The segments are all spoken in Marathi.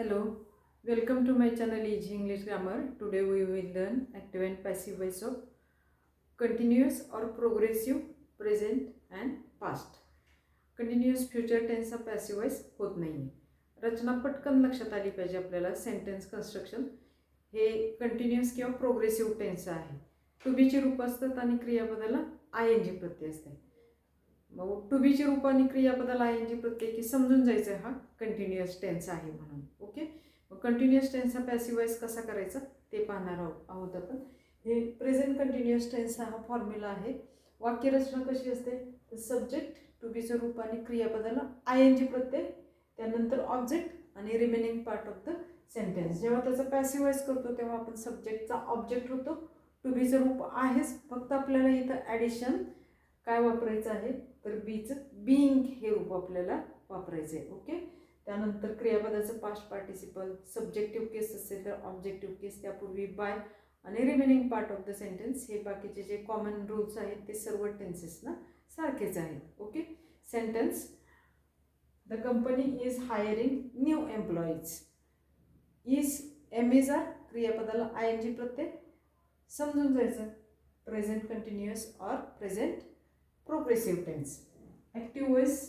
Hello, welcome to my channel Easy English Grammar. Today we will learn active and passive voice of continuous or progressive, present and past. Continuous future टेन्सचा पॅसिव्ह वॉइस होत नाही. रचना पटकन लक्षात आली पाहिजे आपल्याला. सेंटेन्स कन्स्ट्रक्शन हे कंटिन्युअस किंवा प्रोग्रेसिव्ह टेन्स आहे. टू बीची रूप असतात आणि क्रियापदाला आय एन जी प्रत्यय असते. मग टू बीची रूप आणि क्रियापदाला आय एन जी प्रत्यय की समजून जायचं हा कंटिन्युअस टेन्स आहे म्हणून. ओके, मग कंटिन्युअस टेन्सचा पॅसिव्ह वॉइस कसा करायचा ते पाहणार आहोत आपण. हे प्रेझेंट कंटिन्युअस टेन्सचा हा फॉर्म्युला आहे. वाक्यरचना कशी असते तर सब्जेक्ट टू बीचं रूप आणि क्रियापदाला आय एन जी प्रत्यय, त्यानंतर ऑब्जेक्ट आणि remaining part of the sentence. जेव्हा त्याचा पॅसिव्ह वॉइस करतो तेव्हा आपण सब्जेक्टचा ऑब्जेक्ट होतो. टू बीचं रूप आहेच, फक्त आपल्याला इथं ॲडिशन काय वापरायचं आहे तर बीचं बीइंग हे रूप आपल्याला वापरायचं आहे. ओके, त्यानंतर क्रियापदाचं पास्ट पार्टिसिपल, सब्जेक्टिव्ह केस असेल तर ऑब्जेक्टिव्ह केस, त्यापूर्वी बाय आणि remaining part of the sentence. हे बाकीचे जे कॉमन रूल्स आहेत ते सर्व टेन्सेसना सारखेच आहेत. Okay, sentence the company is hiring new employees. Is am is are, क्रियापदाला आय एन जी प्रत्यय, समजून जायचं present continuous or present progressive tense. Active voice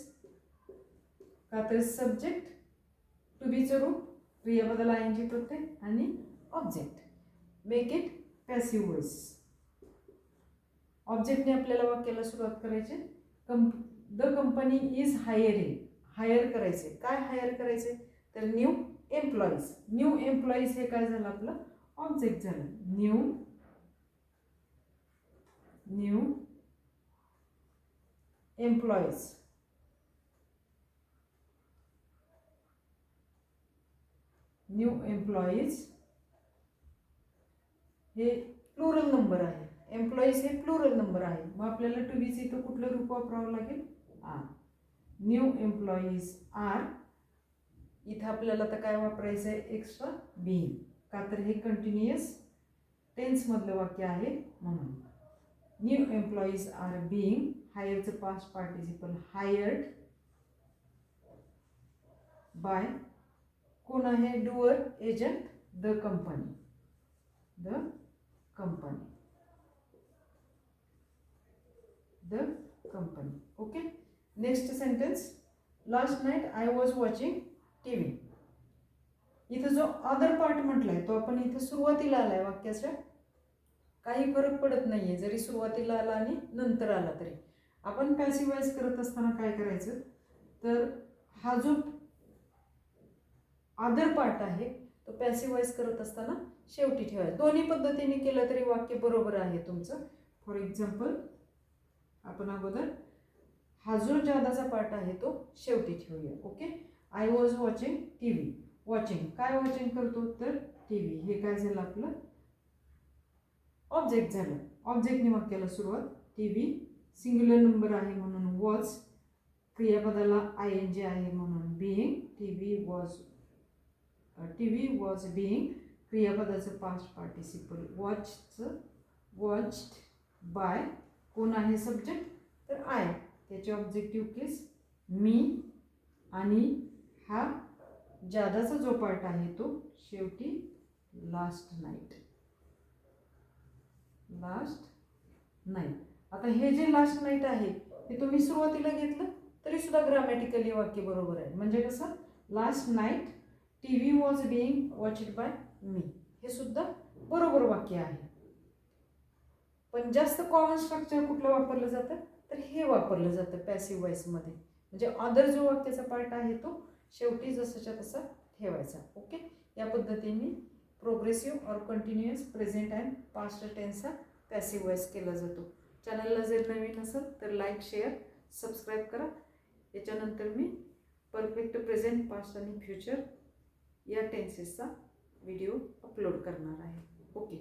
का तर सब्जेक्ट टू बीचं रूप, क्रियापदाला आय एन जी प्रत्यय आणि object. Make it passive voice. ऑब्जेक्टने आपल्याला वाक्याला सुरुवात करायची. The company is hiring, hire करायचे. काय हायर करायचे तर न्यू एम्प्लॉईज. न्यू एम्प्लॉईज हे काय झालं आपलं ऑब्जेक्ट झालं. New employees. न्यू एम्प्लॉईज हे प्लुरल नंबर आहे. एम्प्लॉईज हे प्लुरल नंबर आहे. मग आपल्याला टू बीचं इथं कुठलं रूप वापरावं लागेल आर. New employees R. इथं आपल्याला तर काय वापरायचं आहे एक्स्ट्रा बीइंग, का तर हे कंटिन्युअस टेन्समधलं वाक्य आहे म्हणून. न्यू एम्प्लॉईज आर बीइंग, हायरचं पास्ट पार्टिसिपल हायर्ड बाय कोण आहे doer agent the company. The company. Okay, next sentence. Last night I was watching T V. इथं जो अदर पार्ट म्हटलाय तो आपण इथं सुरुवातीला आलाय वाक्याच्या. काही फरक पडत नाहीये जरी सुरुवातीला आला आणि नंतर आला तरी. आपण पॅसिव्ह वॉइस करत असताना काय करायचं तर हा जो अदर पार्ट आहे तो पॅसिव्ह वॉइस करत असताना शेवटी ठेवायचा. दोन्ही पद्धतीने केलं तरी वाक्य बरोबर आहे तुमचं. फॉर एक्झाम्पल आपण अगोदर हा जो जादाचा पार्ट आहे तो शेवटी ठेवूया. Okay, I was watching T V. Watching काय वॉचिंग करतो तर टी व्ही. हे काय झालं आपलं ऑब्जेक्ट झालं. ऑब्जेक्टने वाक्याला सुरुवात. टी व्ही सिंग्युलर नंबर आहे म्हणून वॉज, क्रियापदाला आय एन जी आहे म्हणून being. T V was being, क्रियापदाचं पास्ट पार्टिसिपल वॉच्ड बाय कोण आहे सब्जेक्ट तर आय, त्याचे ऑब्जेक्टिव्ह केस मी, आणि हा जादाचा जो पार्ट आहे तो शेवटी लास्ट नाईट. आता हे जे लास्ट नाईट आहे हे तुम्ही सुरुवातीला घेतलं तरी सुद्धा ग्रामॅटिकली वाक्य बरोबर आहे. म्हणजे कसं last night T V was being watched by मी, हे सुद्धा बरोबर वाक्य आहे. पण जास्त कॉमन स्ट्रक्चर कुठलं वापरलं जातं तर हे वापरलं जातं पॅसिव्ह वॉइसमध्ये. म्हणजे अदर जो वाक्याचा पार्ट आहे तो शेवटी जसाच्या तसा ठेवायचा. ओके, या पद्धतीने प्रोग्रेसिव्ह और कंटिन्युअस प्रेझेंट अँड पास्ट टेन्सचा पॅसिव्ह वॉइस केला जातो. चॅनलला जर नवीन असेल तर लाईक, शेअर, सबस्क्राईब करा. याच्यानंतर मी परफेक्ट प्रेझेंट, पास्ट आणि फ्युचर या टेन्सेसचा व्हिडिओ अपलोड करणार आहे. ओके.